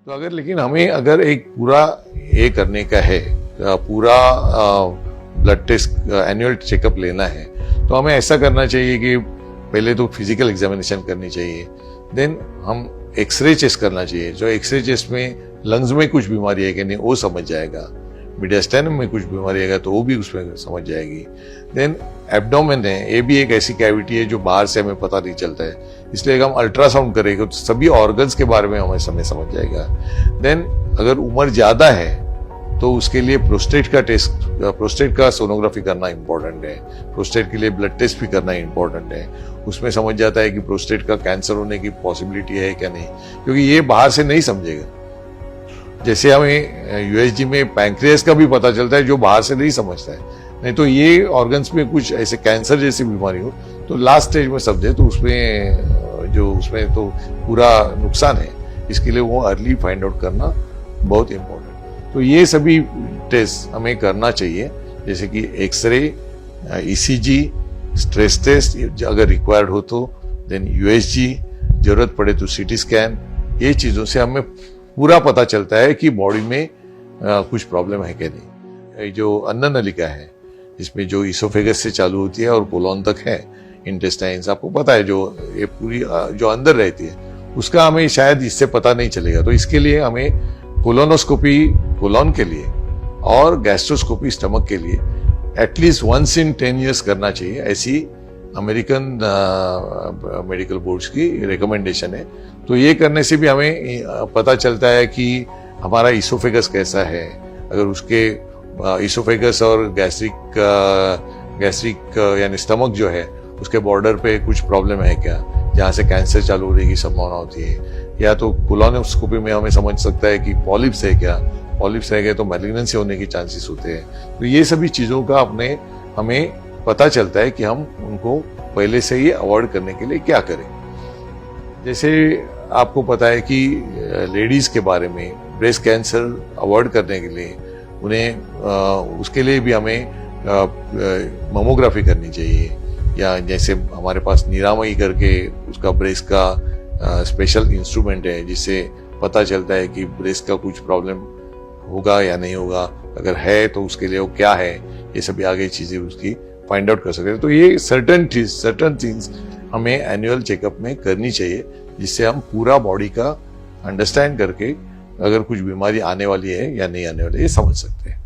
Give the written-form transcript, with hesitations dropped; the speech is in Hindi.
तो अगर लेकिन हमें अगर एक पूरा ये करने का है, पूरा ब्लड टेस्ट एनुअल चेकअप लेना है, तो हमें ऐसा करना चाहिए कि पहले तो फिजिकल एग्जामिनेशन करनी चाहिए, देन हम एक्सरे चेस्ट करना चाहिए। जो एक्सरे चेस्ट में लंग्स में कुछ बीमारी है कि नहीं वो समझ जाएगा, मिडियास्टाइनम में कुछ बीमारी है तो वो भी उसमें समझ जाएगी। देन एब्डोमेन है, ये भी एक ऐसी कैविटी है जो बाहर से हमें पता नहीं चलता है, इसलिए हम अल्ट्रासाउंड करेंगे तो सभी ऑर्गन्स के बारे में हमें समझ जाएगा। देन अगर उम्र ज्यादा है तो उसके लिए प्रोस्टेट का टेस्ट, प्रोस्टेट का सोनोग्राफी करना इंपॉर्टेंट है, प्रोस्टेट के लिए ब्लड टेस्ट भी करना इंपॉर्टेंट है। उसमें समझ जाता है कि प्रोस्टेट का कैंसर होने की पॉसिबिलिटी है क्या नहीं, क्योंकि ये बाहर से नहीं समझेगा। जैसे हमें यूएसजी में पैंक्रियास का भी पता चलता है जो बाहर से नहीं समझता है, नहीं तो ये ऑर्गन्स में कुछ ऐसे कैंसर जैसी बीमारी हो तो लास्ट स्टेज में समझे तो उसमें तो पूरा नुकसान है। इसके लिए वो अर्ली फाइंड आउट करना बहुत इंपॉर्टेंट। तो ये सभी टेस्ट हमें करना चाहिए, जैसे कि एक्सरे, ईसीजी, स्ट्रेस टेस्ट अगर रिक्वायर्ड हो तो, देन यूएसजी, जरूरत पड़े तो सीटी स्कैन। ये चीजों से हमें पूरा पता चलता है कि बॉडी में कुछ प्रॉब्लम है कि नहीं। जो अन्न नलिका है इसमें जो इसोफेगस से चालू होती है और कोलोन तक है, इंटेस्टाइन्स आपको पता है, जो ये पूरी जो अंदर रहती है उसका हमें शायद इससे पता नहीं चलेगा। तो इसके लिए हमें कोलोनोस्कोपी कोलोन के लिए और गैस्ट्रोस्कोपी स्टमक के लिए एटलीस्ट वंस इन 10 years करना चाहिए, ऐसी अमेरिकन मेडिकल बोर्ड्स की रिकमेंडेशन है। तो ये करने से भी हमें पता चलता है कि हमारा इसोफेगस कैसा है, अगर उसके इसोफेगस और गैस्ट्रिक यानी स्टमक जो है उसके बॉर्डर पे कुछ प्रॉब्लम है क्या, जहाँ से कैंसर चालू होने की संभावना होती है। या तो कोलोनोस्कोपी में हमें समझ सकता है कि पॉलिप्स है क्या, पॉलिप्स रह गए तो मैलिग्नेंसी होने के चांसेस होते हैं। तो ये सभी चीजों का हमें पता चलता है कि हम उनको पहले से ही अवॉइड करने के लिए क्या करें। जैसे आपको पता है कि लेडीज के बारे में ब्रेस्ट कैंसर अवॉइड करने के लिए उन्हें उसके लिए भी हमें ममोग्राफी करनी चाहिए, या जैसे हमारे पास निरामयी करके उसका ब्रेस्ट का स्पेशल इंस्ट्रूमेंट है जिससे पता चलता है कि ब्रेस्ट का कुछ प्रॉब्लम होगा या नहीं होगा, अगर है तो उसके लिए वो क्या है, ये सभी आगे चीजें उसकी फाइंड आउट कर सकते हैं। तो ये सर्टन थिंग्स हमें एनुअल चेकअप में करनी चाहिए, जिससे हम पूरा बॉडी का अंडरस्टैंड करके अगर कुछ बीमारी आने वाली है या नहीं आने वाली है ये समझ सकते हैं।